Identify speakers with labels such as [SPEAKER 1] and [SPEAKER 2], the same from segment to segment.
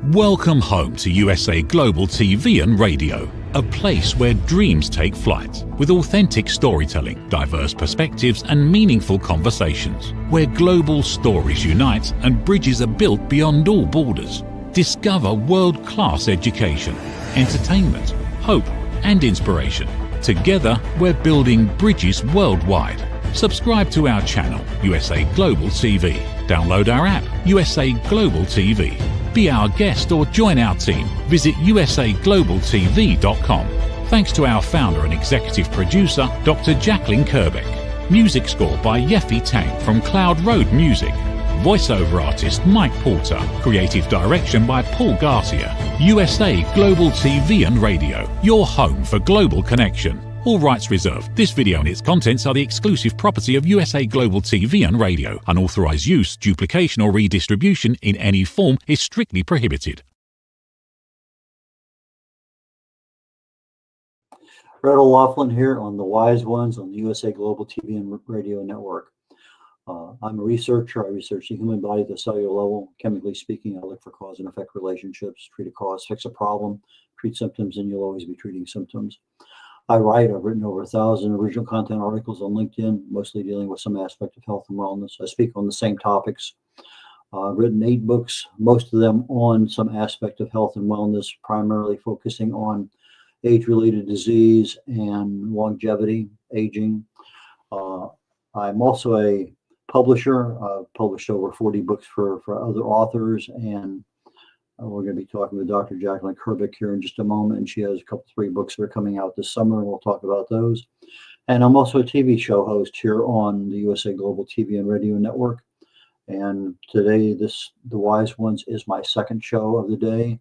[SPEAKER 1] Welcome home to USA Global TV and Radio, a place where dreams take flight, with authentic storytelling, diverse perspectives and meaningful conversations, where global stories unite and bridges are built beyond all borders. Discover world-class education, entertainment, hope and inspiration. Together, we're building bridges worldwide. Subscribe to our channel, USA Global TV. Download our app, USA Global TV. Be our guest or join our team. Visit usaglobaltv.com. Thanks to our founder and executive producer, Dr. Jacalyn Kerbeck. Music score by Yeffy Tang from Cloud Road Music. Voiceover artist Mike Porter. Creative direction by Paul Garcia. USA Global TV and Radio, your home for global connection. All rights reserved. This video and its contents are the exclusive property of USA Global TV and Radio. Unauthorized use, duplication or redistribution in any form is strictly prohibited.
[SPEAKER 2] Red.olaughlin here on The Wise Ones on the USA Global TV and Radio Network. I'm a researcher. I research the human body at the cellular level. Chemically speaking, I look for cause and effect relationships, treat a cause, fix a problem, treat symptoms, and you'll always be treating symptoms. I write. I've written over 1,000 original content articles on LinkedIn, mostly dealing with some aspect of health and wellness. I speak on the same topics. I've written 8 books, most of them on some aspect of health and wellness, primarily focusing on age-related disease and longevity, aging. I'm also a publisher. I've published over 40 books for other authors, and we're going to be talking with Dr. Jacalyn Kerbeck here in just a moment, and she has 3 books that are coming out this summer, and we'll talk about those. And I'm also a TV show host here on the USA Global TV and Radio Network. And today, The Wise Ones is my second show of the day.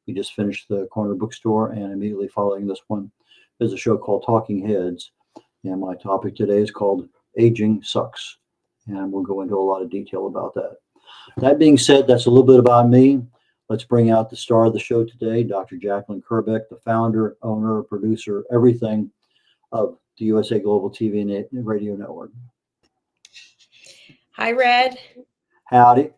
[SPEAKER 2] We just finished the Corner Bookstore, and immediately following this one is a show called Talking Heads. And my topic today is called Aging Sucks. And we'll go into a lot of detail about that. That being said, that's a little bit about me. Let's bring out the star of the show today, Dr. Jacalyn Kerbeck, the founder, owner, producer, everything of the USA Global TV and Radio Network.
[SPEAKER 3] Hi, Red.
[SPEAKER 2] Howdy.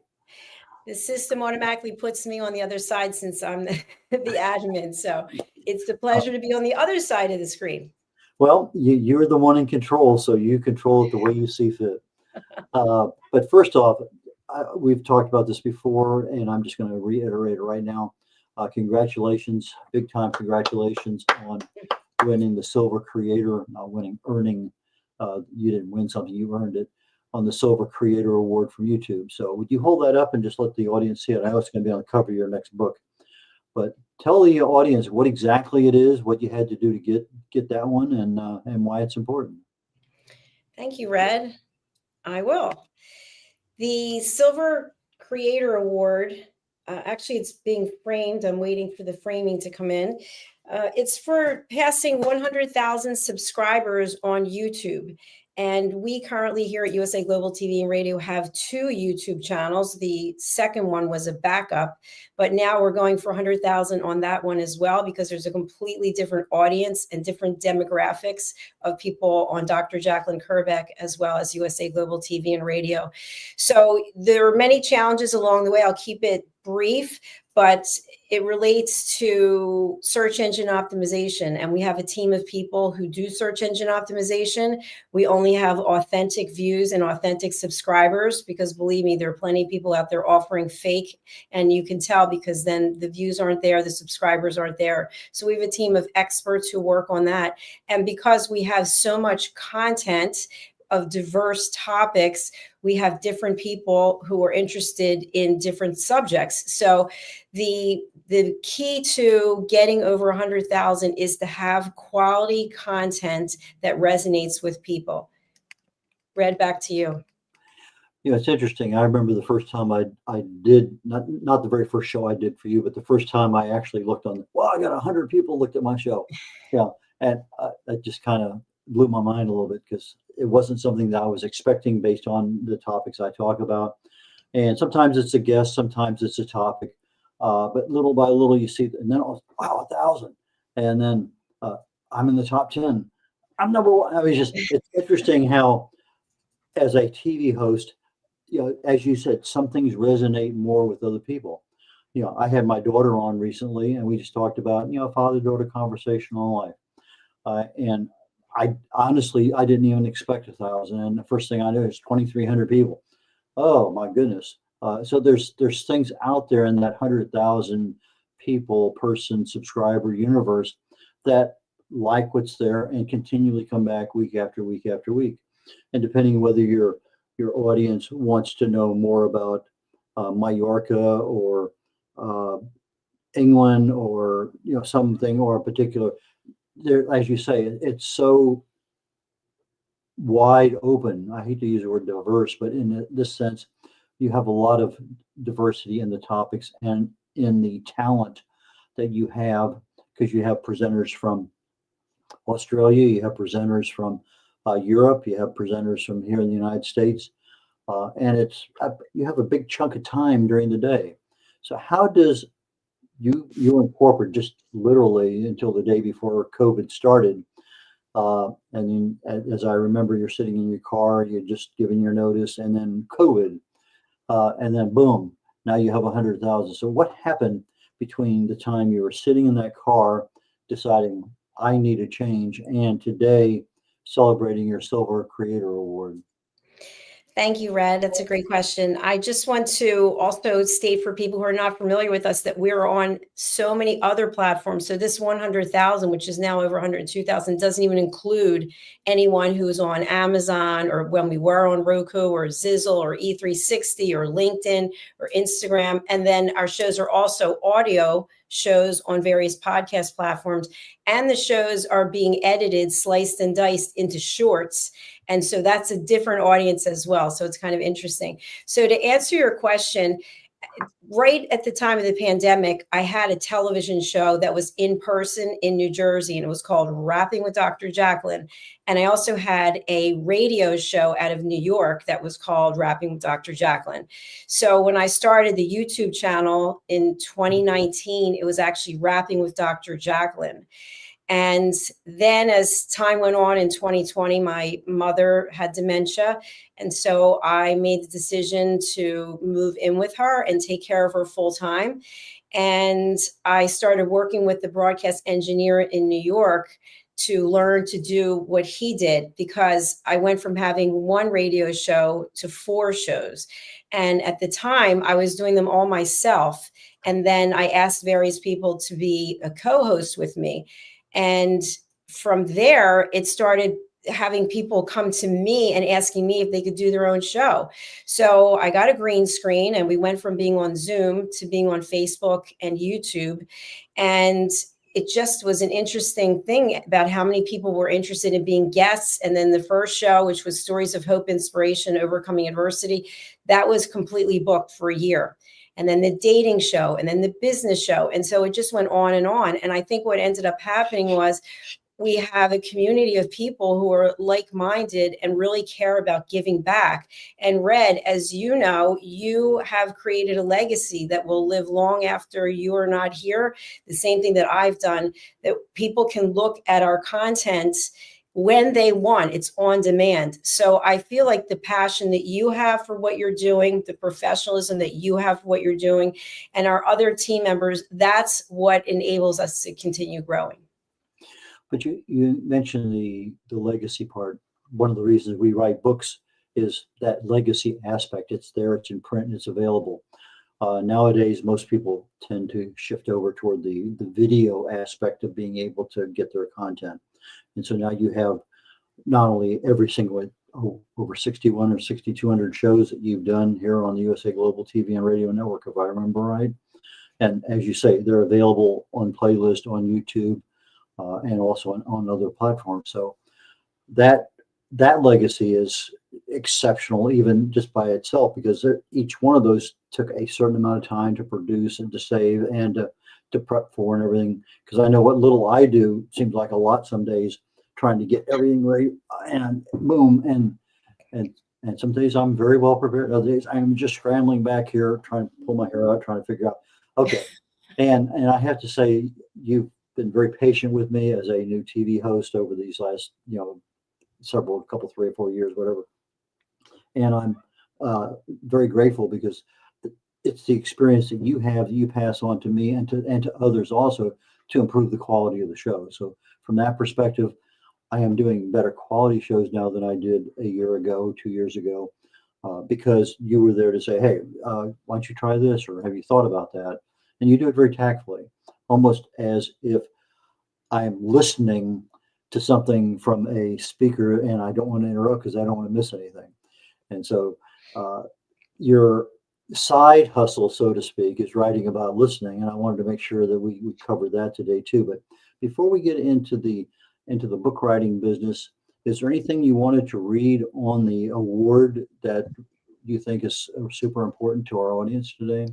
[SPEAKER 3] The system automatically puts me on the other side since I'm the admin. So it's the pleasure to be on the other side of the screen.
[SPEAKER 2] Well, you're the one in control, so you control it the way you see fit. But first off, we've talked about this before, and I'm just going to reiterate it right now. Congratulations, big time congratulations on winning the Silver Creator, earning. You didn't win something, you earned it, on the Silver Creator Award from YouTube. So would you hold that up and just let the audience see it? I know it's going to be on the cover of your next book, but tell the audience what exactly it is, what you had to do to get that one, and why it's important.
[SPEAKER 3] Thank you, Red. I will. The Silver Creator Award, actually it's being framed. I'm waiting for the framing to come in. It's for passing 100,000 subscribers on YouTube. And we currently here at USA Global TV and Radio have 2 YouTube channels. The second one was a backup, but now we're going for 100,000 on that one as well, because there's a completely different audience and different demographics of people on Dr. Jacalyn Kerbeck as well as USA Global TV and Radio. So there are many challenges along the way. I'll keep it brief, but it relates to search engine optimization. And we have a team of people who do search engine optimization. We only have authentic views and authentic subscribers, because believe me, there are plenty of people out there offering fake. And you can tell because then the views aren't there, the subscribers aren't there. So we have a team of experts who work on that. And because we have so much content of diverse topics, we have different people who are interested in different subjects. So the key to getting over 100,000 is to have quality content that resonates with people. Red, back to you.
[SPEAKER 2] Yeah, it's interesting. I remember the first time I did, not the very first show I did for you, but the first time I actually looked on, I got 100 people looked at my show. Yeah, and that just kind of blew my mind a little bit, because it wasn't something that I was expecting based on the topics I talk about. And sometimes it's a guest, sometimes it's a topic, but little by little you see, and then wow, 1,000, and then I'm in the top 10. I'm number 1. I mean, it's interesting how, as a TV host, as you said, some things resonate more with other people. I had my daughter on recently, and we just talked about, father-daughter conversation on life. And I honestly, I didn't even expect 1,000. And the first thing I knew is 2,300 people. Oh my goodness. So there's things out there in that 100,000 person subscriber universe that like what's there and continually come back week after week after week. And depending whether your audience wants to know more about Mallorca or England, or something, or a particular, there, as you say, it's so wide open. I hate to use the word diverse, but in this sense, you have a lot of diversity in the topics and in the talent that you have, because you have presenters from Australia, you have presenters from Europe, you have presenters from here in the United States, and you have a big chunk of time during the day. So how does you in corporate, just literally until the day before COVID started, and then, as I remember, you're sitting in your car, you're just giving your notice, and then COVID, and then boom, now you have 100,000. So what happened between the time you were sitting in that car deciding I need a change and today celebrating your Silver Creator Award?
[SPEAKER 3] Thank you, Red. That's a great question. I just want to also state for people who are not familiar with us that we're on so many other platforms. So this 100,000, which is now over 102,000, doesn't even include anyone who's on Amazon, or when we were on Roku or Zizzle or E360 or LinkedIn or Instagram. And then our shows are also audio shows on various podcast platforms. And the shows are being edited, sliced and diced into shorts. And so that's a different audience as well. So it's kind of interesting. So to answer your question, right at the time of the pandemic, I had a television show that was in person in New Jersey, and it was called Rapping with Dr. Jacalyn. And I also had a radio show out of New York that was called Rapping with Dr. Jacalyn. So when I started the YouTube channel in 2019, it was actually Rapping with Dr. Jacalyn. And then as time went on in 2020, my mother had dementia. And so I made the decision to move in with her and take care of her full time. And I started working with the broadcast engineer in New York to learn to do what he did, because I went from having one radio show to 4 shows. And at the time, I was doing them all myself. And then I asked various people to be a co-host with me. And from there, it started having people come to me and asking me if they could do their own show. So I got a green screen, and we went from being on Zoom to being on Facebook and YouTube. And it just was an interesting thing about how many people were interested in being guests. And then the first show, which was Stories of Hope, Inspiration, Overcoming Adversity, that was completely booked for a year. And then the dating show, and then the business show. And so it just went on and on. And I think what ended up happening was we have a community of people who are like-minded and really care about giving back. And Red, as you know, you have created a legacy that will live long after you are not here. The same thing that I've done, that people can look at our content when they want. It's on demand. So I feel like the passion that you have for what you're doing, the professionalism that you have for what you're doing, and our other team members, that's what enables us to continue growing.
[SPEAKER 2] But you mentioned the legacy part. One of the reasons we write books is that legacy aspect. It's there, it's in print, and it's available. Nowadays, most people tend to shift over toward the video aspect of being able to get their content. And so now you have not only every single over 61 or 6,200 shows that you've done here on the USA Global TV and Radio Network, if I remember right. And as you say, they're available on playlist on YouTube and also on other platforms. So that legacy is exceptional, even just by itself, because each one of those took a certain amount of time to produce and to save and to prep for and everything. Because I know what little I do seems like a lot some days, trying to get everything ready and boom. And some days I'm very well prepared. Other days I'm just scrambling back here, trying to pull my hair out, trying to figure out, okay. And I have to say, you've been very patient with me as a new TV host over these last, couple, 3 or 4 years, whatever. And I'm very grateful, because it's the experience that you have that you pass on to me and to others also to improve the quality of the show. So from that perspective, I am doing better quality shows now than I did a year ago, 2 years ago, because you were there to say, hey, why don't you try this, or have you thought about that? And you do it very tactfully, almost as if I'm listening to something from a speaker and I don't want to interrupt because I don't want to miss anything. And so your side hustle, so to speak, is writing about listening. And I wanted to make sure that we covered that today too. But before we get into the book writing business, is there anything you wanted to read on the award that you think is super important to our audience today?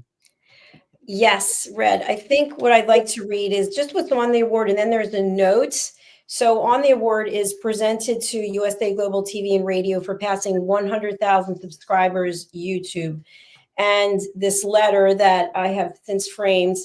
[SPEAKER 3] Yes, Red. I think what I'd like to read is just what's on the award, and then there's a note. So on the award is presented to USA Global TV and Radio for passing 100,000 subscribers YouTube. And this letter that I have since framed,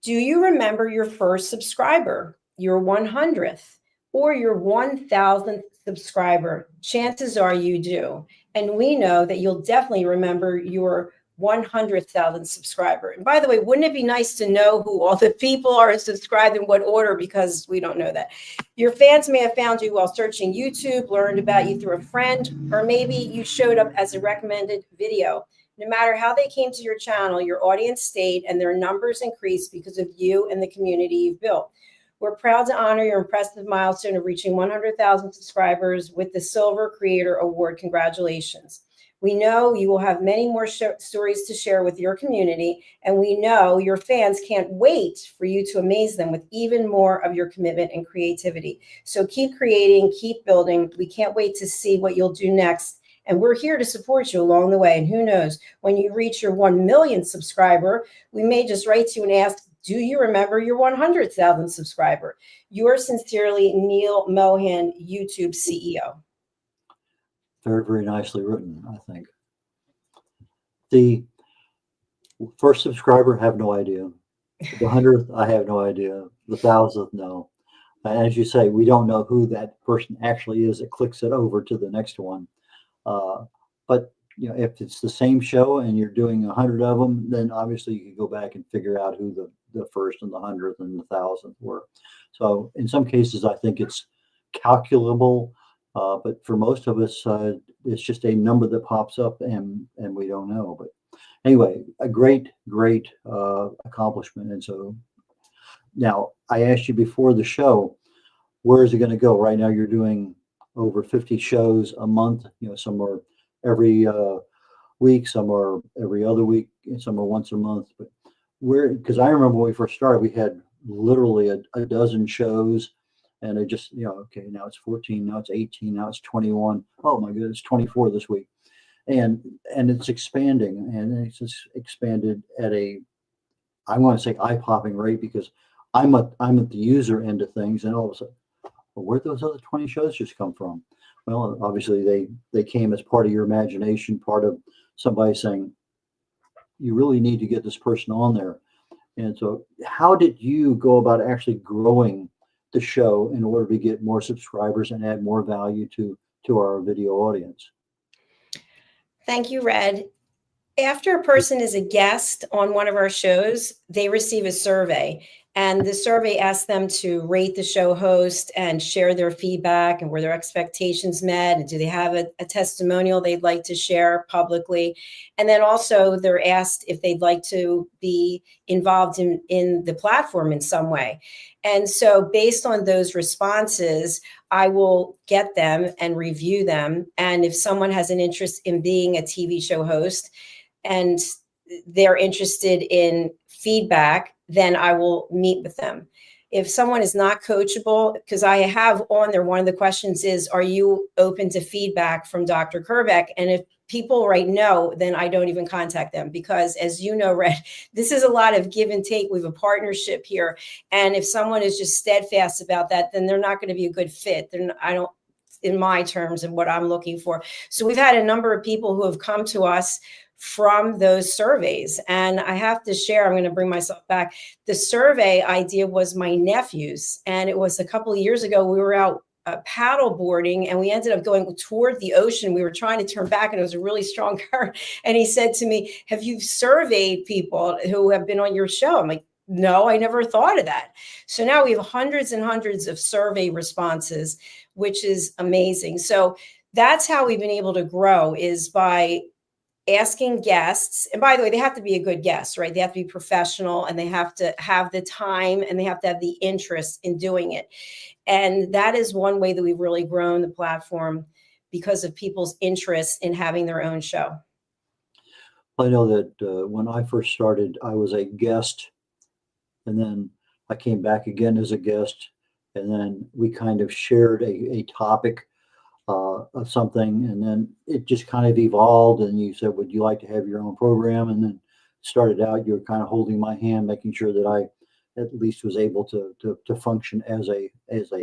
[SPEAKER 3] do you remember your first subscriber, your 100th, or your 1,000th subscriber? Chances are you do. And we know that you'll definitely remember your 100,000 subscriber. And by the way, wouldn't it be nice to know who all the people are subscribed in what order, because we don't know that. Your fans may have found you while searching YouTube, learned about you through a friend, or maybe you showed up as a recommended video. No matter how they came to your channel, your audience stayed and their numbers increased because of you and the community you've built. We're proud to honor your impressive milestone of reaching 100,000 subscribers with the Silver Creator Award. Congratulations. We know you will have many more stories to share with your community, and we know your fans can't wait for you to amaze them with even more of your commitment and creativity. So keep creating, keep building. We can't wait to see what you'll do next. And we're here to support you along the way. And who knows, when you reach your 1 million subscriber, we may just write to you and ask, do you remember your 100,000 subscriber? Yours sincerely, Neil Mohan, YouTube CEO.
[SPEAKER 2] Very, very nicely written, I think. The first subscriber, have no idea. The 100th, I have no idea. The 1,000th, no. And as you say, we don't know who that person actually is that clicks it over to the next one. But you know, if it's the same show and you're doing 100 of them, then obviously you can go back and figure out who the first and the 100th and the 1,000th were. So in some cases, I think it's calculable. But for most of us, it's just a number that pops up and we don't know. But anyway, a great accomplishment. And so now I asked you before the show, where is it going to go? Right now you're doing over 50 shows a month. You know, some are every week, some are every other week, and some are once a month. But because I remember when we first started, we had literally a dozen shows. And it just, you know, okay, now it's 14, now it's 18, now it's 21. Oh my goodness, 24 this week. And it's expanding, and it's just expanded at I want to say eye-popping rate, because I'm at the user end of things, and all of a sudden, well, where'd those other 20 shows just come from? Well, obviously they came as part of your imagination, part of somebody saying, you really need to get this person on there. And so how did you go about actually growing the show in order to get more subscribers and add more value to our video audience?
[SPEAKER 3] Thank you, Red. After a person is a guest on one of our shows, they receive a survey, and the survey asks them to rate the show host and share their feedback and were their expectations met, and do they have a testimonial they'd like to share publicly. And then also they're asked if they'd like to be involved in the platform in some way. And so based on those responses, I will get them and review them. And if someone has an interest in being a TV show host and they're interested in feedback, then I will meet with them. If someone is not coachable, because I have on there, one of the questions is, are you open to feedback from Dr. Kerbeck? And if people write no, then I don't even contact them, because as you know, Red, this is a lot of give and take. We have a partnership here. And if someone is just steadfast about that, then they're not going to be a good fit. Then I don't, in my terms and what I'm looking for. So we've had a number of people who have come to us from those surveys. And I have to share, I'm going to bring myself back. The survey idea was my nephew's. And it was a couple of years ago, we were out paddle boarding, and we ended up going toward the ocean. We were trying to turn back, and it was a really strong current. And he said to me, "Have you surveyed people who have been on your show?" I'm like, "No, I never thought of that." So now we have hundreds and hundreds of survey responses, which is amazing. So that's how we've been able to grow, is by asking guests. And by the way, they have to be a good guest, right? They have to be professional, and they have to have the time, and they have to have the interest in doing it. And that is one way that we've really grown the platform, because of people's interest in having their own show.
[SPEAKER 2] I know that when I first started, I was a guest, and then I came back again as a guest, and then we kind of shared a topic of something, and then it just kind of evolved. And you said, "Would you like to have your own program?" And then started out, you were kind of holding my hand, making sure that I at least was able to function as a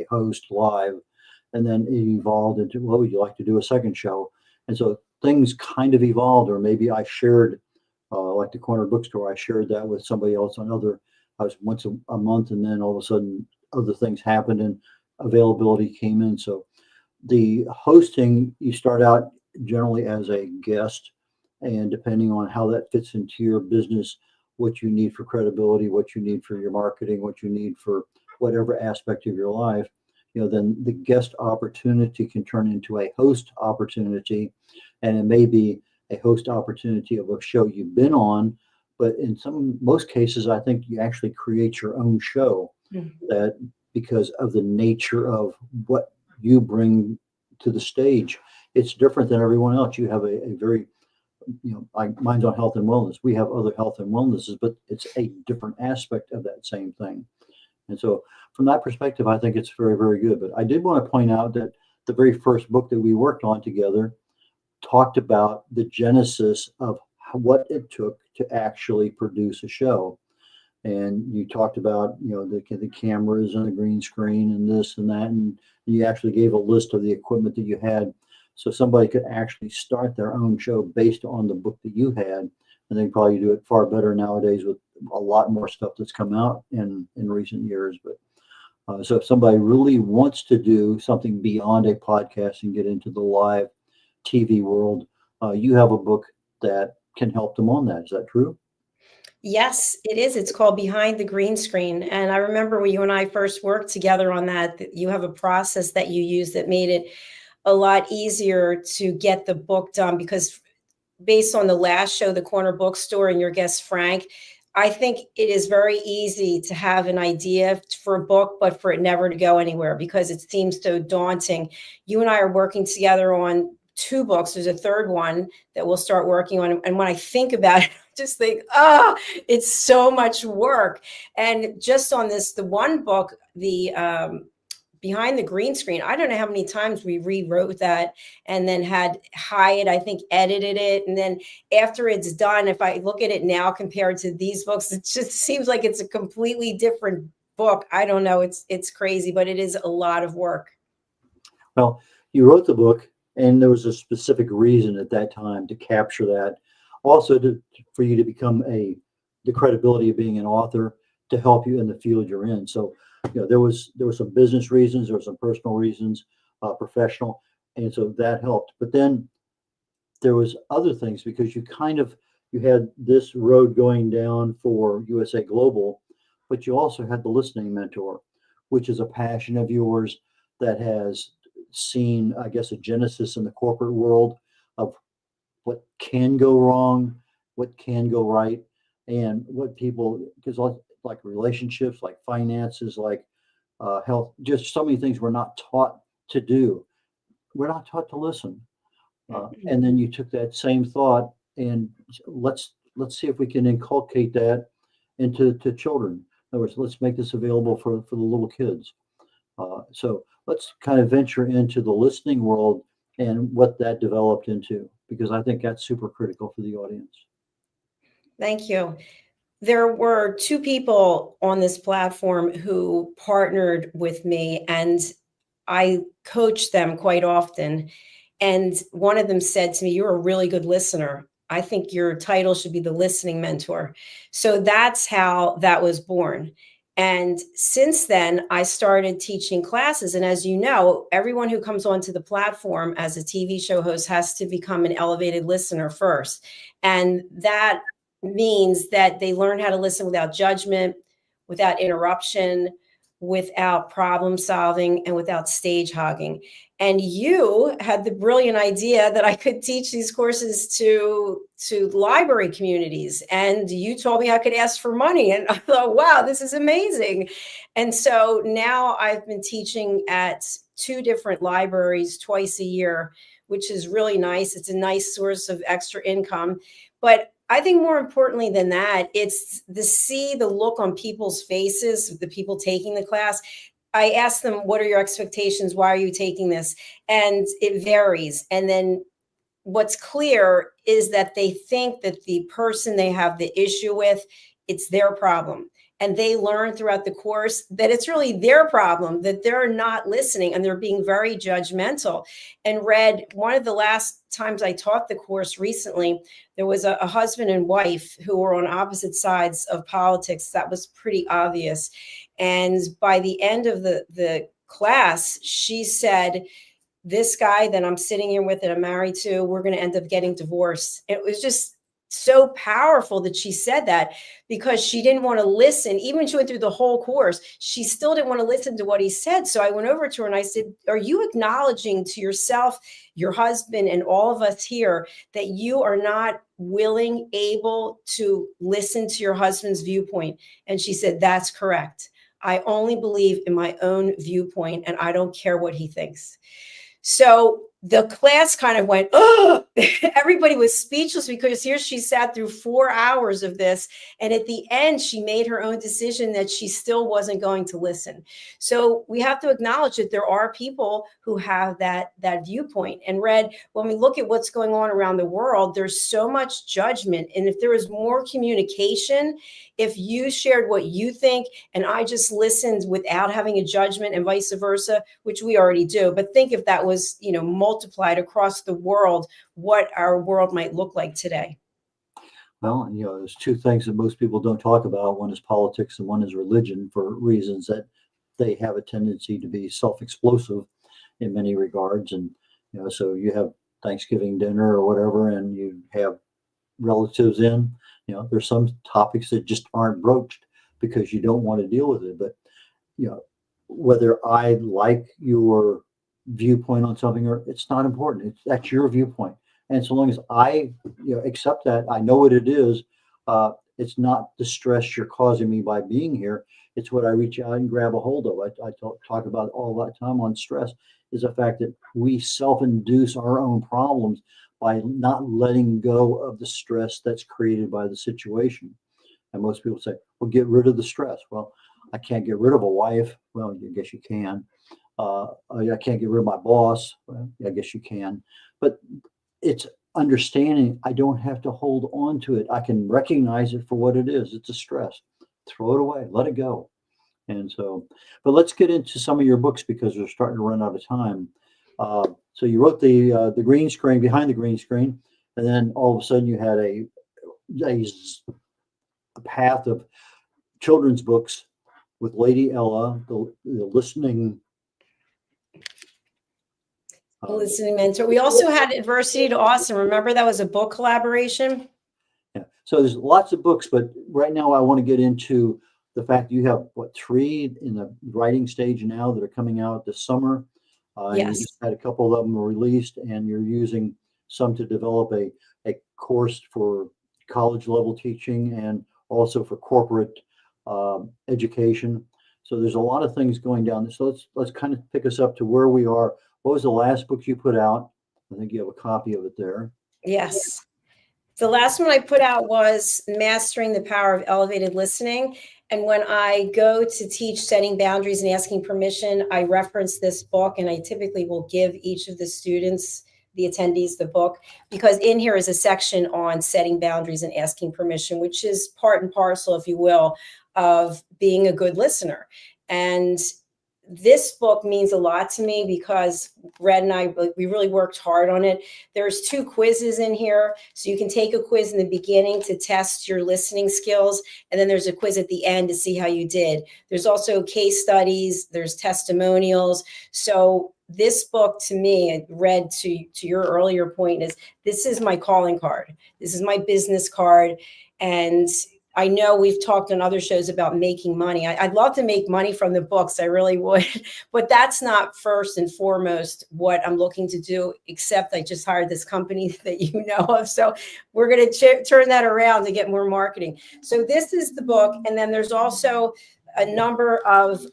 [SPEAKER 2] host live. And then it evolved into, "Well, would you like to do a second show?" And so things kind of evolved. Or maybe I shared, like the corner bookstore, I shared that with somebody else on other. I was once a month, and then all of a sudden other things happened and availability came in. So the hosting, you start out generally as a guest, and depending on how that fits into your business, what you need for credibility, what you need for your marketing, what you need for whatever aspect of your life, then the guest opportunity can turn into a host opportunity. And it may be a host opportunity of a show you've been on, but in most cases, I think you actually create your own show. That, because of the nature of what you bring to the stage, it's different than everyone else. You have a very, like mine's on health and wellness. We have other health and wellnesses, but it's a different aspect of that same thing. And so from that perspective, I think it's very, very good. But I did want to point out that the very first book that we worked on together talked about the genesis of what it took to actually produce a show. And you talked about, the cameras and the green screen and this and that, and you actually gave a list of the equipment that you had, so somebody could actually start their own show based on the book that you had. And they probably do it far better nowadays with a lot more stuff that's come out in recent years. But so if somebody really wants to do something beyond a podcast and get into the live TV world, you have a book that can help them on that. Is that true?
[SPEAKER 3] Yes, it is. It's called Behind the Green Screen. And I remember when you and I first worked together on that you have a process that you use that made it a lot easier to get the book done, because based on the last show, the corner bookstore, and your guest, Frank, I think it is very easy to have an idea for a book, but for it never to go anywhere because it seems so daunting. You and I are working together on 2 books. There's a third one that we'll start working on. And when I think about it, I just think, it's so much work. And just on the one book, the Behind the Green Screen, I don't know how many times we rewrote that and then had Hyatt, I think, edited it. And then after it's done, if I look at it now compared to these books, it just seems like it's a completely different book. I don't know. It's crazy, but it is a lot of work.
[SPEAKER 2] Well, you wrote the book, and there was a specific reason at that time to capture that. Also, for you to become the credibility of being an author, to help you in the field you're in. So, there were some business reasons, there were some personal reasons, professional, and so that helped. But then there was other things, because you had this road going down for USA Global, but you also had the Listening Mentor, which is a passion of yours that has seen, I guess, a genesis in the corporate world of what can go wrong, what can go right, and what people, because like relationships, like finances, like health, just so many things we're not taught to do. We're not taught to listen. And then you took that same thought and let's see if we can inculcate that into children. In other words, let's make this available for the little kids. So let's kind of venture into the listening world and what that developed into, because I think that's super critical for the audience.
[SPEAKER 3] Thank you. There were 2 people on this platform who partnered with me, and I coach them quite often. And one of them said to me, "You're a really good listener. I think your title should be the Listening Mentor." So that's how that was born. And since then, I started teaching classes. And as you know, everyone who comes onto the platform as a TV show host has to become an elevated listener first. And that means that they learn how to listen without judgment, without interruption, without problem solving, and without stage hogging. And you had the brilliant idea that I could teach these courses to library communities. And you told me I could ask for money. And I thought, wow, this is amazing. And so now I've been teaching at 2 different libraries twice a year, which is really nice. It's a nice source of extra income. But I think more importantly than that, it's the look on people's faces, the people taking the class. I ask them, what are your expectations? Why are you taking this? And it varies. And then what's clear is that they think that the person they have the issue with, it's their problem. And they learn throughout the course that it's really their problem, that they're not listening and they're being very judgmental. And Red, one of the last times I taught the course recently, there was a husband and wife who were on opposite sides of politics. That was pretty obvious. And by the end of the class, she said, this guy that I'm sitting here with and I'm married to, we're going to end up getting divorced. It was just so powerful that she said that, because she didn't want to listen. Even when she went through the whole course, she still didn't want to listen to what he said. So I went over to her and I said, are you acknowledging to yourself, your husband, and all of us here that you are not willing, able to listen to your husband's viewpoint? And she said, that's correct. I only believe in my own viewpoint and I don't care what he thinks. So the class kind of went, oh, everybody was speechless, because here she sat through 4 hours of this. And at the end, she made her own decision that she still wasn't going to listen. So we have to acknowledge that there are people who have that viewpoint. And Red, when we look at what's going on around the world, there's so much judgment. And if there was more communication, if you shared what you think and I just listened without having a judgment and vice versa, which we already do, but think if that was, multiplied across the world, what our world might look like today.
[SPEAKER 2] Well, there's 2 things that most people don't talk about. One is politics and one is religion, for reasons that they have a tendency to be self-explosive in many regards. And, so you have Thanksgiving dinner or whatever, and you have relatives in, there's some topics that just aren't broached because you don't want to deal with it. But, whether I like your viewpoint on something or it's not important, that's your viewpoint. And so long as I accept that, I know what it is. It's not the stress you're causing me by being here. It's what I reach out and grab a hold of. I talk about all that time on stress, is the fact that we self-induce our own problems by not letting go of the stress that's created by the situation. And most people say, well, get rid of the stress. Well, I can't get rid of a wife. Well, I guess you can. I can't get rid of my boss. Well, I guess you can. But it's understanding I don't have to hold on to it. I can recognize it for what it is. It's a stress. Throw it away. Let it go. And so, but let's get into some of your books because we're starting to run out of time. So you wrote the green screen, behind the green screen, and then all of a sudden you had a path of children's books with Lady Ella, the listening.
[SPEAKER 3] Listening mentor. We also had Adversity to Awesome. Remember, that was a book collaboration.
[SPEAKER 2] Yeah. So there's lots of books, but right now I want to get into the fact that you have 3 in the writing stage now that are coming out this summer.
[SPEAKER 3] Yes.
[SPEAKER 2] You just had a couple of them released, and you're using some to develop a course for college level teaching and also for corporate education. So there's a lot of things going down. So let's kind of pick us up to where we are. What was the last book you put out? I think you have a copy of it there.
[SPEAKER 3] Yes. The last one I put out was Mastering the Power of Elevated Listening. And when I go to teach setting boundaries and asking permission, I reference this book, and I typically will give each of the students, the attendees, the book, because in here is a section on setting boundaries and asking permission, which is part and parcel, if you will, of being a good listener. And this book means a lot to me because Red and I, we really worked hard on it. There's 2 quizzes in here. So you can take a quiz in the beginning to test your listening skills. And then there's a quiz at the end to see how you did. There's also case studies, there's testimonials. So this book to me, Red, to your earlier point, is this is my calling card. This is my business card. And I know we've talked on other shows about making money. I'd love to make money from the books. I really would. But that's not first and foremost what I'm looking to do, except I just hired this company that you know of. So we're going to turn that around to get more marketing. So this is the book. And then there's also a number of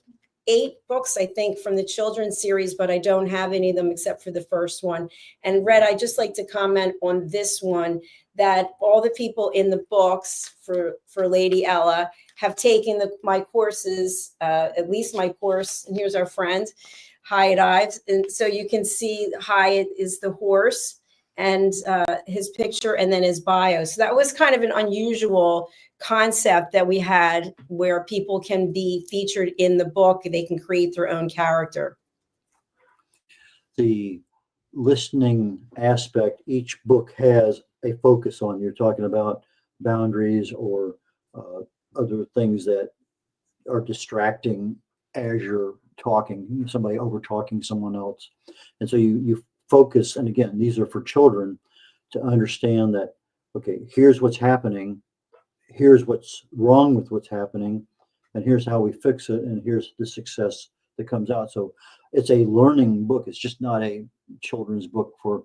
[SPEAKER 3] 8 books, I think, from the children's series, but I don't have any of them except for the first one. And Red, I'd just like to comment on this one, that all the people in the books for Lady Ella have taken my courses, at least my course. And here's our friend, Hyatt Ives. And so you can see Hyatt is the horse and his picture and then his bio. So that was kind of an unusual concept that we had where people can be featured in the book. They can create their own character.
[SPEAKER 2] The listening aspect, each book has a focus on. You're talking about boundaries or other things that are distracting as you're talking, somebody over talking someone else. And so you focus, and again, these are for children to understand that, okay, here's what's happening, here's what's wrong with what's happening, and here's how we fix it, and here's the success that comes out. So it's a learning book. It's just not a children's book for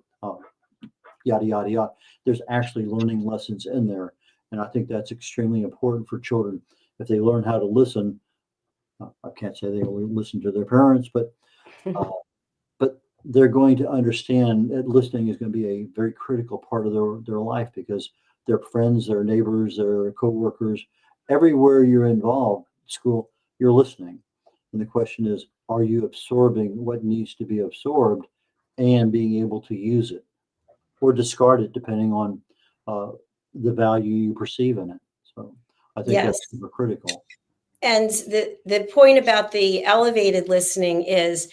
[SPEAKER 2] yada, yada, yada. There's actually learning lessons in there. And I think that's extremely important for children. If they learn how to listen, I can't say they only listen to their parents, but they're going to understand that listening is going to be a very critical part of their life, because their friends, their neighbors, their coworkers, everywhere you're involved, school, you're listening. And the question is, are you absorbing what needs to be absorbed and being able to use it or discard it depending on the value you perceive in it? So I think that's super critical.
[SPEAKER 3] And the point about the elevated listening is,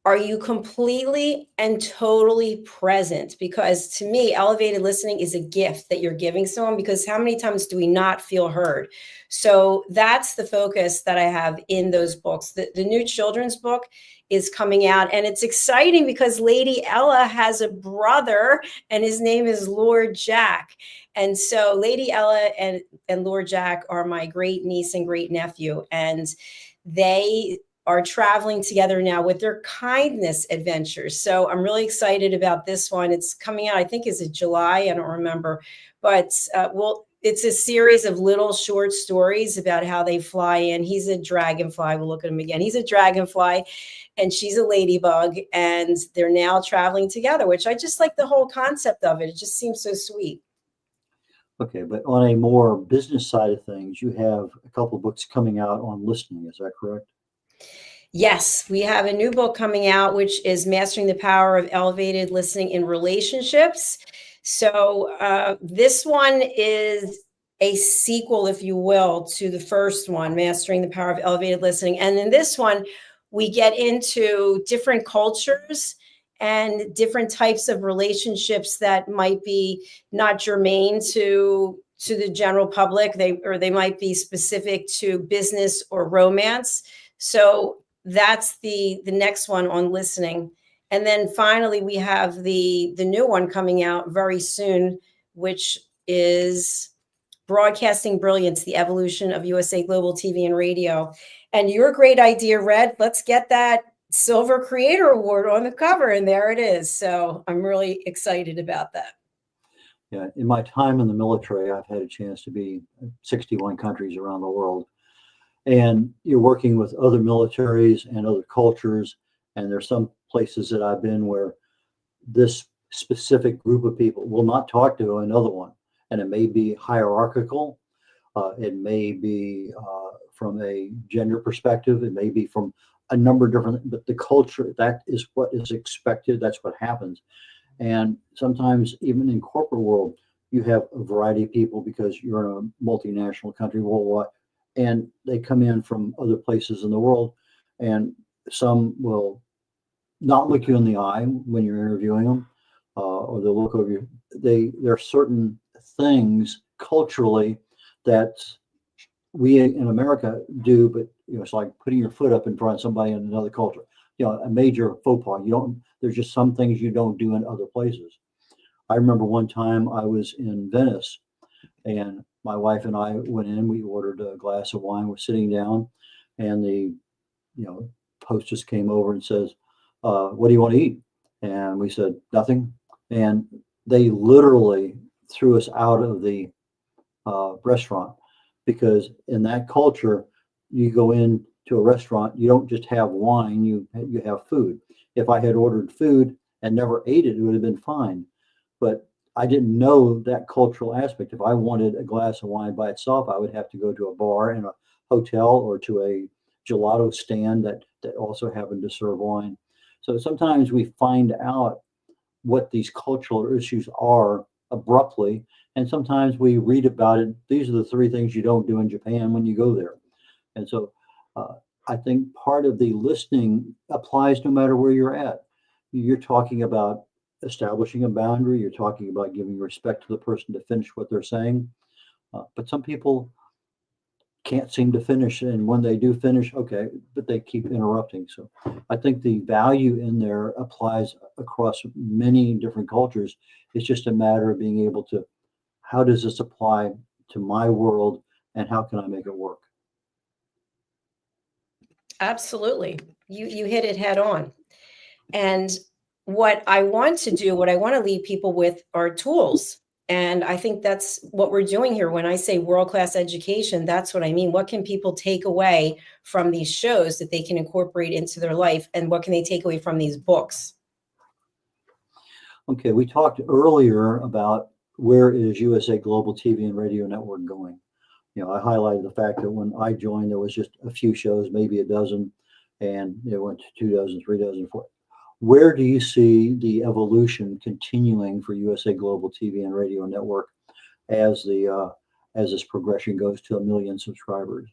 [SPEAKER 3] are you completely and totally present? Because to me, elevated listening is a gift that you're giving someone, because how many times do we not feel heard? So that's the focus that I have in those books. The new children's book is coming out, and it's exciting because Lady Ella has a brother, and his name is Lord Jack. And so Lady Ella and Lord Jack are my great niece and great nephew, and they are traveling together now with their kindness adventures. So I'm really excited about this one. It's coming out, I think, is it July? I don't remember. But it's a series of little short stories about how they fly in. He's a dragonfly. We'll look at him again. He's a dragonfly and she's a ladybug, and they're now traveling together, which I just like the whole concept of it. It just seems so sweet.
[SPEAKER 2] Okay, but on a more business side of things, you have a couple of books coming out on listening. Is that correct?
[SPEAKER 3] Yes, we have a new book coming out, which is Mastering the Power of Elevated Listening in Relationships. So this one is a sequel, if you will, to the first one, Mastering the Power of Elevated Listening. And in this one, we get into different cultures and different types of relationships that might be not germane to the general public. They might be specific to business or romance. So that's the next one on listening. And then finally, we have the new one coming out very soon, which is Broadcasting Brilliance, the Evolution of USA Global TV and Radio. And your great idea, Red, let's get that Silver Creator Award on the cover. And there it is. So I'm really excited about that.
[SPEAKER 2] Yeah, in my time in the military, I've had a chance to be in 61 countries around the world. And you're working with other militaries and other cultures. And there's some places that I've been where this specific group of people will not talk to another one. And it may be hierarchical. It may be from a gender perspective. It may be from a number of different, but the culture, that is what is expected. That's what happens. And sometimes even in corporate world, you have a variety of people because you're in a multinational country worldwide, and they come in from other places in the world. And some will not look you in the eye when you're interviewing them, or they'll look over you. There are certain things culturally that we in America do, but it's like putting your foot up in front of somebody in another culture. A major faux pas. There's just some things you don't do in other places. I remember one time I was in Venice, and my wife and I went in. We ordered a glass of wine. We're sitting down, and the hostess came over and says, "What do you want to eat?" And we said nothing, and they literally threw us out of the restaurant, because in that culture, you go into a restaurant, you don't just have wine, you have food. If I had ordered food and never ate it, it would have been fine. But I didn't know that cultural aspect. If I wanted a glass of wine by itself, I would have to go to a bar in a hotel or to a gelato stand that also happened to serve wine. So sometimes we find out what these cultural issues are abruptly, and sometimes we read about it. These are the 3 things you don't do in Japan when you go there. And so I think part of the listening applies no matter where you're at. You're talking about establishing a boundary. You're talking about giving respect to the person to finish what they're saying. But some people can't seem to finish. And when they do finish, okay, but they keep interrupting. So I think the value in there applies across many different cultures. It's just a matter of being able to, how does this apply to my world and how can I make it work?
[SPEAKER 3] Absolutely. You hit it head on. And what I want to leave people with are tools. And I think that's what we're doing here. When I say world-class education, that's what I mean. What can people take away from these shows that they can incorporate into their life? And what can they take away from these books?
[SPEAKER 2] Okay, we talked earlier about where is USA Global TV and Radio Network going. I highlighted the fact that when I joined, there was just a few shows, maybe a dozen, and it went to 2 dozen, 3 dozen, 4. Where do you see the evolution continuing for USA Global TV and Radio Network as this progression goes to 1 million subscribers?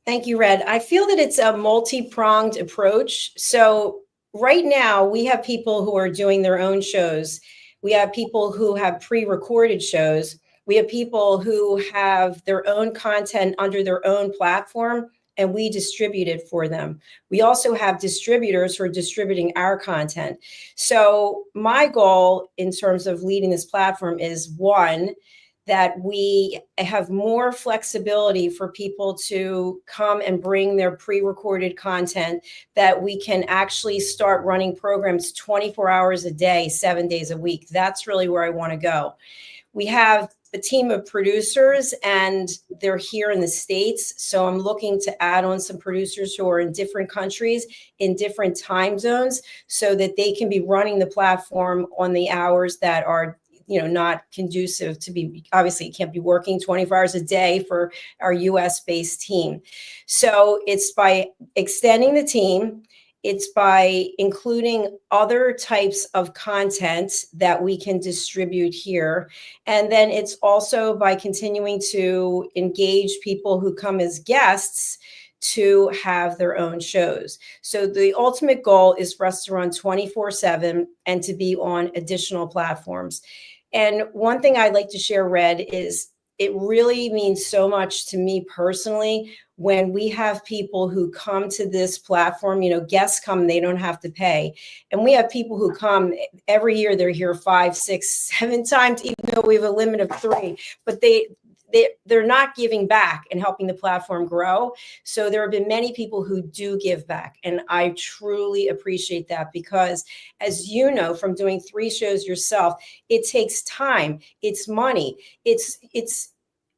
[SPEAKER 3] Thank you, Red. I feel that it's a multi-pronged approach. So right now, we have people who are doing their own shows. We have people who have pre-recorded shows. We have people who have their own content under their own platform, and we distribute it for them. We also have distributors who are distributing our content. So my goal in terms of leading this platform is, one, that we have more flexibility for people to come and bring their pre-recorded content, that we can actually start running programs 24 hours a day, 7 days a week. That's really where I want to go. We have a team of producers, and they're here in the States. So I'm looking to add on some producers who are in different countries, in different time zones, so that they can be running the platform on the hours that are not conducive to be, obviously, you can't be working 24 hours a day for our US based team. So it's by extending the team. It's by including other types of content that we can distribute here. And then it's also by continuing to engage people who come as guests to have their own shows. So the ultimate goal is for us to run 24/7 and to be on additional platforms. And one thing I'd like to share, Red, is it really means so much to me personally when we have people who come to this platform. Guests come, they don't have to pay. And we have people who come every year, they're here 5, 6, 7 times, even though we have a limit of 3, but they're not giving back and helping the platform grow. So there have been many people who do give back. And I truly appreciate that, because as you know, from doing 3 shows yourself, it takes time, it's money, it's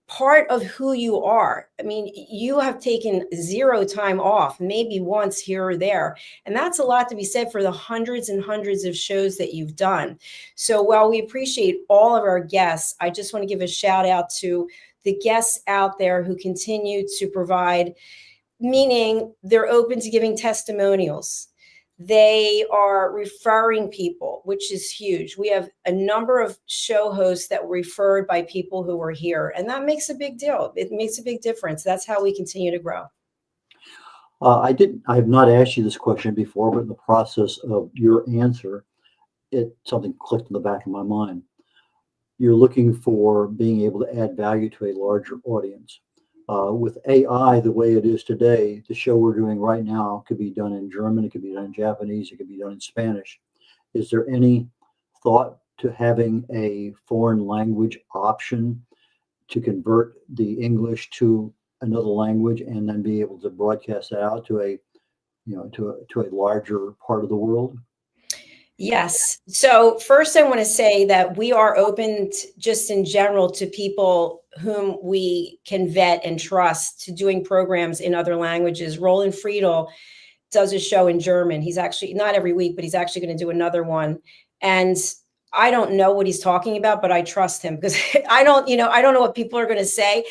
[SPEAKER 3] part of who you are. I mean, you have taken 0 time off, maybe once here or there. And that's a lot to be said for the hundreds and hundreds of shows that you've done. So while we appreciate all of our guests, I just want to give a shout out to the guests out there who continue to provide, meaning they're open to giving testimonials. They are referring people, which is huge. We have a number of show hosts that were referred by people who were here, and that makes a big deal. It makes a big difference. That's how we continue to grow.
[SPEAKER 2] I have not asked you this question before, but in the process of your answer, something clicked in the back of my mind. You're looking for being able to add value to a larger audience. With AI, the way it is today, the show we're doing right now could be done in German, it could be done in Japanese, it could be done in Spanish. Is there any thought to having a foreign language option to convert the English to another language and then be able to broadcast that out to a larger part of the world?
[SPEAKER 3] Yes. So first, I want to say that we are open just in general to people whom we can vet and trust to doing programs in other languages. Roland Friedel does a show in German. He's actually, not every week, but he's actually going to do another one. And I don't know what he's talking about, but I trust him because I don't know what people are going to say.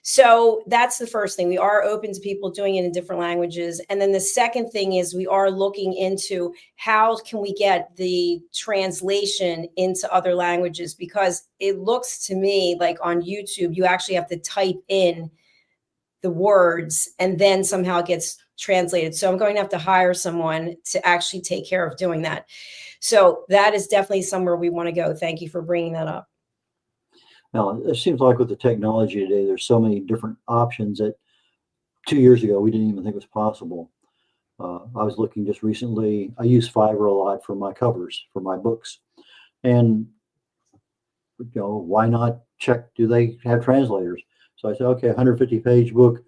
[SPEAKER 3] So that's the first thing. We are open to people doing it in different languages. And then the second thing is we are looking into how can we get the translation into other languages, because it looks to me like on YouTube, you actually have to type in the words and then somehow it gets translated. So I'm going to have to hire someone to actually take care of doing that. So that is definitely somewhere we want to go. Thank you for bringing that up.
[SPEAKER 2] Now, it seems like with the technology today, there's so many different options that 2 years ago we didn't even think was possible. I was looking just recently. I use Fiverr a lot for my covers for my books, and why not check? Do they have translators? So I said, okay, 150-page book,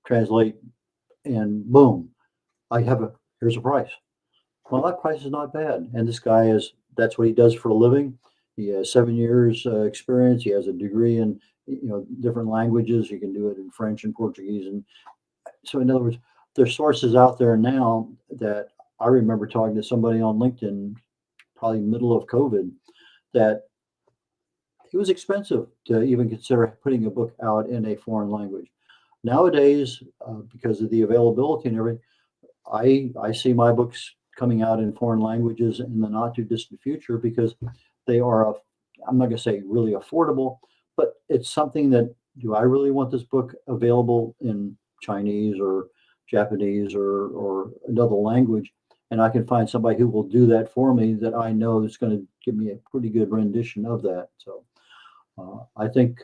[SPEAKER 2] translate, and boom, here's a price. Well, that price is not bad, and this guy that's what he does for a living. He has 7 years experience. He has a degree in different languages. He can do it in French and Portuguese. And so, in other words, there's sources out there now that I remember talking to somebody on LinkedIn, probably middle of COVID, that it was expensive to even consider putting a book out in a foreign language. Nowadays, because of the availability and everything, I see my books coming out in foreign languages in the not too distant future because they are, I'm not going to say really affordable, but it's something that, do I really want this book available in Chinese or Japanese or another language? And I can find somebody who will do that for me that I know is going to give me a pretty good rendition of that. So I think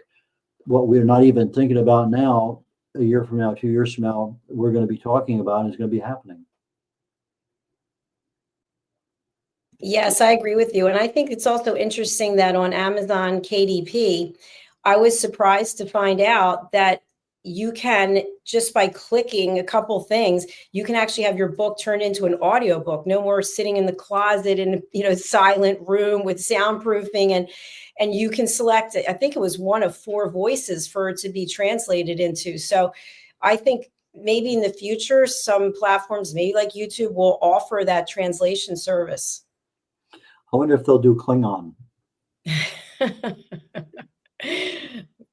[SPEAKER 2] what we're not even thinking about now, a year from now, 2 years from now, we're going to be talking about and is going to be happening.
[SPEAKER 3] Yes, I agree with you. And I think it's also interesting that on Amazon KDP, I was surprised to find out that you can, just by clicking a couple things, you can actually have your book turned into an audiobook. No more sitting in the closet in a silent room with soundproofing, and you can select it. I think it was one of 4 voices for it to be translated into. So I think maybe in the future, some platforms, maybe like YouTube, will offer that translation service.
[SPEAKER 2] I wonder if they'll do Klingon.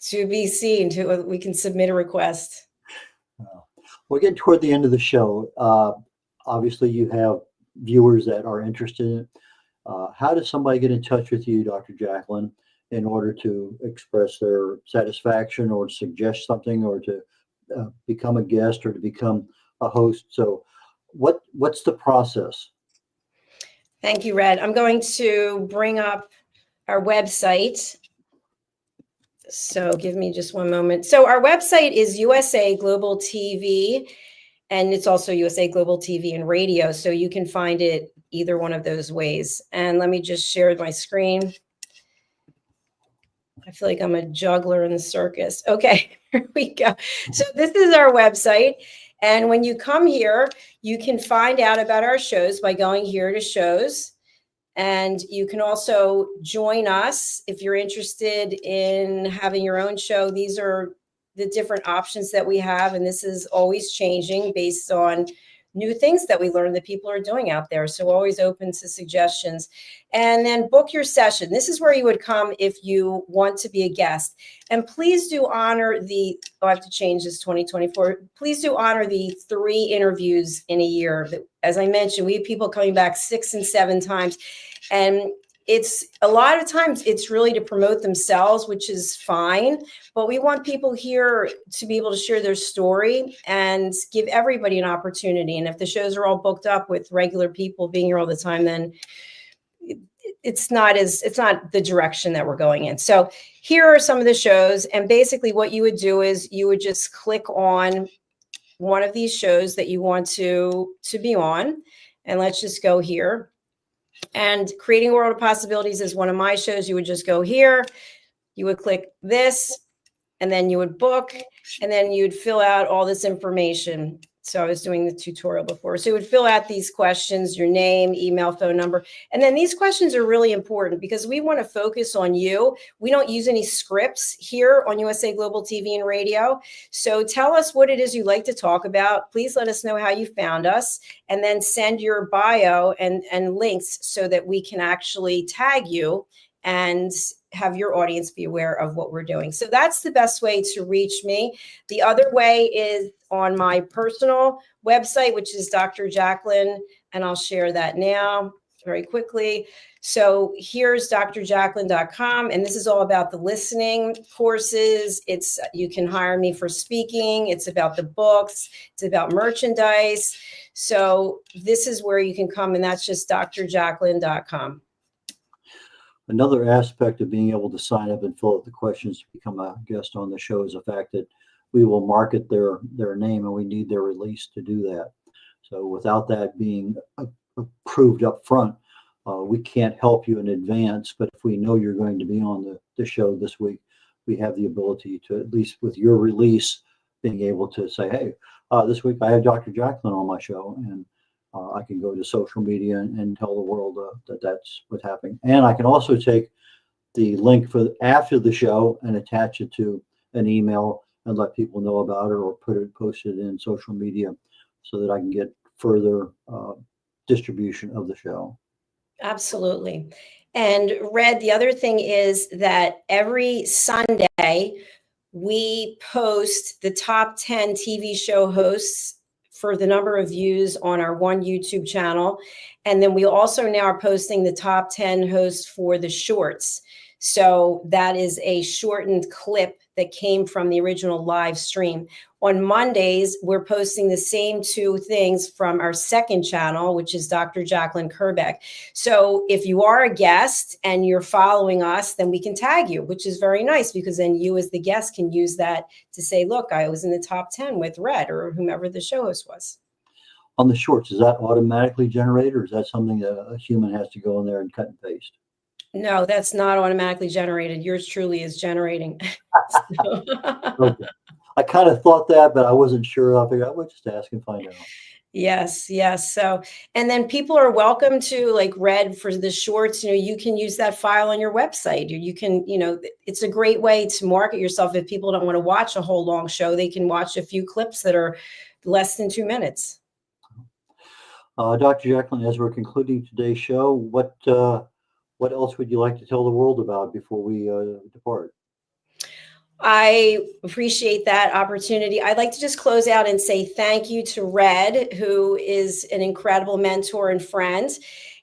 [SPEAKER 3] To be seen. We can submit a request.
[SPEAKER 2] We're getting toward the end of the show. Obviously, you have viewers that are interested in it. How does somebody get in touch with you, Dr. Jacalyn, in order to express their satisfaction or suggest something or to become a guest or to become a host? So what's the process?
[SPEAKER 3] Thank you, Red. I'm going to bring up our website. So give me just one moment. So our website is USA Global TV, and it's also USA Global TV and radio. So you can find it either one of those ways. And let me just share my screen. I feel like I'm a juggler in the circus. Okay, here we go. So this is our website. And when you come here, you can find out about our shows by going here to shows. And you can also join us if you're interested in having your own show. These are the different options that we have. And this is always changing based on new things that we learn that people are doing out there. So always open to suggestions. And then book your session. This is where you would come if you want to be a guest. And please do honor I have to change this 2024. Please do honor the 3 interviews in a year. As I mentioned, we have people coming back 6 and 7 times. And it's a lot of times it's really to promote themselves, which is fine, but we want people here to be able to share their story and give everybody an opportunity. And if the shows are all booked up with regular people being here all the time, then it's not the direction that we're going in. So here are some of the shows. And basically what you would do is you would just click on one of these shows that you want to be on. And let's just go here. And Creating a World of Possibilities is one of my shows. You would just go here, you would click this, and then you would book, and then you'd fill out all this information. So I was doing the tutorial before. So you would fill out these questions, your name, email, phone number. And then these questions are really important because we want to focus on you. We don't use any scripts here on USA Global TV and Radio. So tell us what it is you'd like to talk about. Please let us know how you found us, and then send your bio and links so that we can actually tag you and have your audience be aware of what we're doing. So that's the best way to reach me. The other way is on my personal website, which is Dr. Jacalyn, and I'll share that now very quickly. So here's drjacalyn.com, and this is all about the listening courses. You can hire me for speaking. It's about the books. It's about merchandise. So this is where you can come, and that's just drjacalyn.com.
[SPEAKER 2] Another aspect of being able to sign up and fill out the questions to become a guest on the show is the fact that we will market their name, and we need their release to do that. So without that being approved up front, we can't help you in advance. But if we know you're going to be on the show this week, we have the ability to, at least with your release, being able to say, hey, this week I have Dr. Jacalyn on my show, and I can go to social media and tell the world that that's what's happening. And I can also take the link for after the show and attach it to an email and let people know about it, or post it in social media so that I can get further distribution of the show.
[SPEAKER 3] Absolutely. And Red, the other thing is that every Sunday we post the top 10 TV show hosts for the number of views on our one YouTube channel. And then we also now are posting the top 10 hosts for the shorts. So that is a shortened clip that came from the original live stream. On Mondays, we're posting the same two things from our second channel, which is Dr. Jacalyn Kerbeck. So if you are a guest and you're following us, then we can tag you, which is very nice, because then you as the guest can use that to say, look, I was in the top 10 with Red or whomever the show host was.
[SPEAKER 2] On the shorts, is that automatically generated, or is that something that a human has to go in there and cut and paste?
[SPEAKER 3] No, that's not automatically generated. Yours truly is generating.
[SPEAKER 2] Okay. I kind of thought that, but I wasn't sure. I figured I would just ask and find out.
[SPEAKER 3] Yes. So, and then people are welcome to, like Red, for the shorts, you can use that file on your website. You can, it's a great way to market yourself. If people don't want to watch a whole long show, they can watch a few clips that are less than 2 minutes.
[SPEAKER 2] Dr. Jacalyn, as we're concluding today's show, what else would you like to tell the world about before we depart?
[SPEAKER 3] I appreciate that opportunity. I'd like to just close out and say thank you to Red, who is an incredible mentor and friend.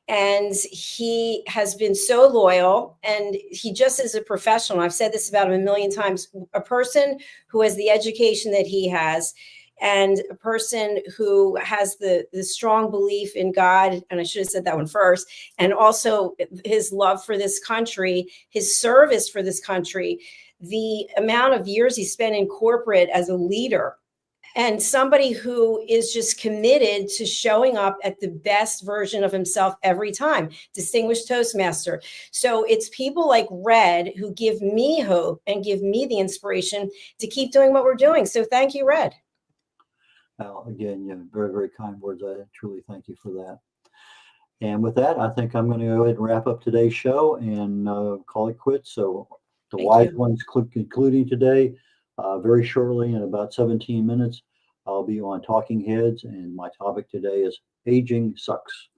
[SPEAKER 3] And he has been so loyal, and he just is a professional. I've said this about him a million times. A person who has the education that he has, and a person who has the strong belief in God, and I should have said that one first, and also his love for this country, his service for this country, the amount of years he spent in corporate as a leader, and somebody who is just committed to showing up at the best version of himself every time. Distinguished Toastmaster. So it's people like Red who give me hope and give me the inspiration to keep doing what we're doing. So thank you, Red.
[SPEAKER 2] Well, again, very, very kind words. I truly thank you for that. And with that, I think I'm going to go ahead and wrap up today's show and call it quits. So the wise ones concluding today, very shortly, in about 17 minutes, I'll be on Talking Heads, and my topic today is Aging Sucks.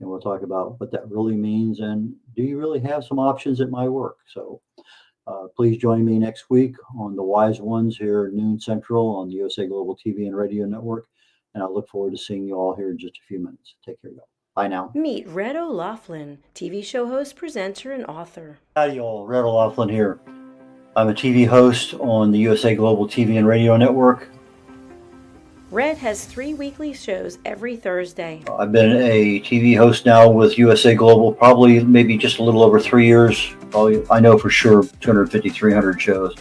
[SPEAKER 2] And we'll talk about what that really means, and do you really have some options at my work? So please join me next week on The Wise Ones here at noon Central on the USA Global TV and Radio Network. And I look forward to seeing you all here in just a few minutes. Take care, y'all. Bye now.
[SPEAKER 3] Meet Red O'Laughlin, TV show host, presenter, and author.
[SPEAKER 2] Howdy all, Red O'Laughlin here. I'm a TV host on the USA Global TV and Radio Network.
[SPEAKER 3] Red has 3 weekly shows every Thursday.
[SPEAKER 2] I've been a TV host now with USA Global probably maybe just a little over 3 years. Probably, I know for sure 250, 300 shows.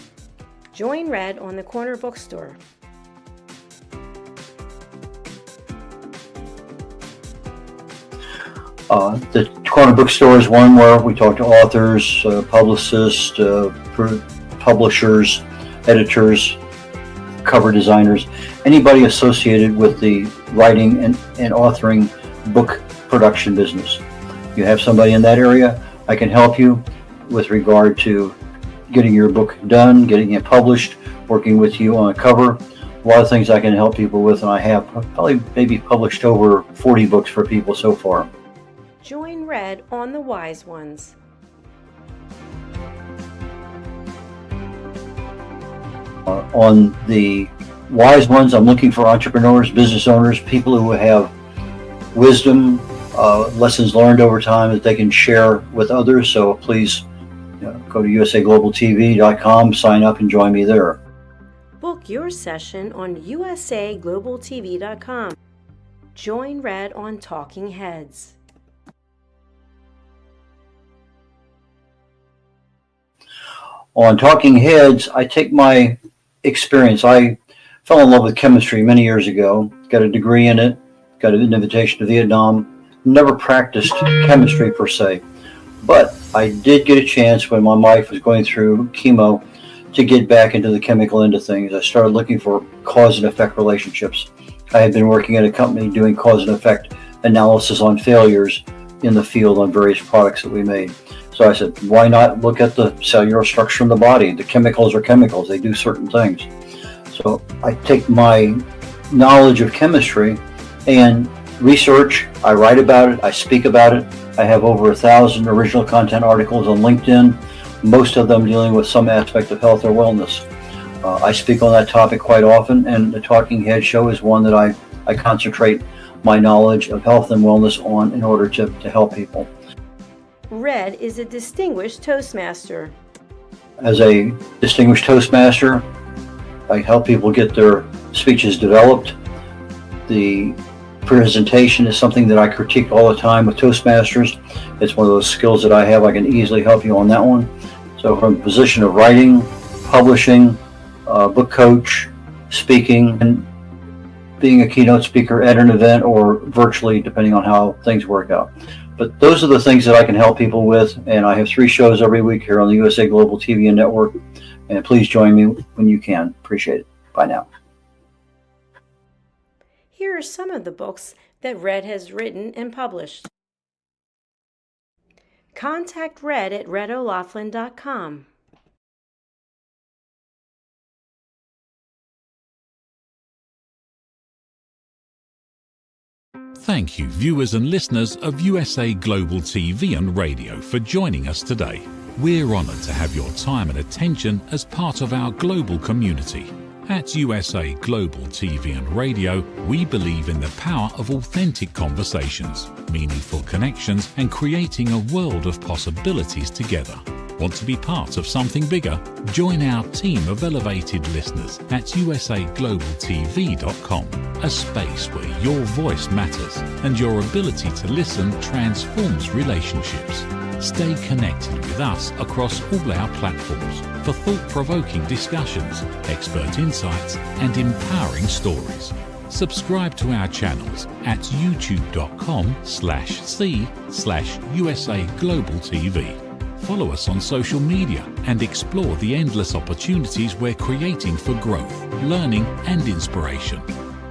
[SPEAKER 3] Join Red on the Corner Bookstore.
[SPEAKER 2] The Corner Bookstore is one where we talk to authors, publicists, publishers, editors, cover designers, anybody associated with the writing and authoring book production business. You have somebody in that area, I can help you with regard to getting your book done, getting it published, working with you on a cover. A lot of things I can help people with, and I have probably maybe published over 40 books for people so far.
[SPEAKER 3] Join Red on The Wise Ones.
[SPEAKER 2] On the Wise Ones, I'm looking for entrepreneurs, business owners, people who have wisdom, lessons learned over time that they can share with others. So please go to usaglobaltv.com, sign up, and join me there.
[SPEAKER 3] Book your session on usaglobaltv.com. Join Red on Talking Heads.
[SPEAKER 2] On Talking Heads, I take my experience. I fell in love with chemistry many years ago, got a degree in it, got an invitation to Vietnam, never practiced chemistry per se, but I did get a chance when my wife was going through chemo to get back into the chemical end of things. I started looking for cause and effect relationships. I had been working at a company doing cause and effect analysis on failures in the field on various products that we made. So I said, why not look at the cellular structure in the body? The chemicals are chemicals, they do certain things. So I take my knowledge of chemistry and research, I write about it, I speak about it. I have over 1,000 original content articles on LinkedIn, most of them dealing with some aspect of health or wellness. I speak on that topic quite often, and the Talking Head show is one that I concentrate my knowledge of health and wellness on in order to help people.
[SPEAKER 3] Red is a distinguished Toastmaster.
[SPEAKER 2] As a distinguished Toastmaster, I help people get their speeches developed. The presentation is something that I critique all the time with Toastmasters. It's one of those skills that I have. I can easily help you on that one. So from the position of writing, publishing, book coach, speaking, and being a keynote speaker at an event or virtually, depending on how things work out. But those are the things that I can help people with, and I have 3 shows every week here on the USA Global TV and Network, and please join me when you can. Appreciate it. Bye now.
[SPEAKER 3] Here are some of the books that Red has written and published. Contact Red at red.olaughlin.com.
[SPEAKER 1] Thank you, viewers and listeners of USA Global TV and Radio, for joining us today. We're honoured to have your time and attention as part of our global community. At USA Global TV and Radio, we believe in the power of authentic conversations, meaningful connections, and creating a world of possibilities together. Want to be part of something bigger? Join our team of elevated listeners at usaglobaltv.com, a space where your voice matters and your ability to listen transforms relationships. Stay connected with us across all our platforms for thought-provoking discussions, expert insights, and empowering stories. Subscribe to our channels at youtube.com/c/USAGlobalTV. Follow us on social media and explore the endless opportunities we're creating for growth, learning, and inspiration.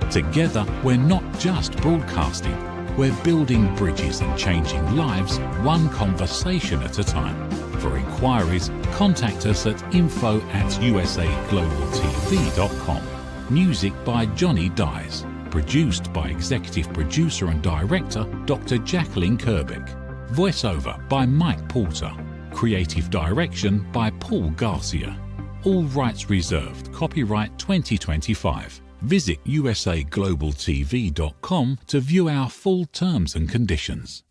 [SPEAKER 1] Together, we're not just broadcasting, we're building bridges and changing lives one conversation at a time. For inquiries, contact us at info@usaglobaltv.com. Music by Johnny Dies. Produced by Executive Producer and Director Dr. Jacalyn Kerbeck. Voiceover by Mike Porter. Creative Direction by Paul Garcia. All rights reserved. Copyright 2025. Visit usaglobaltv.com to view our full terms and conditions.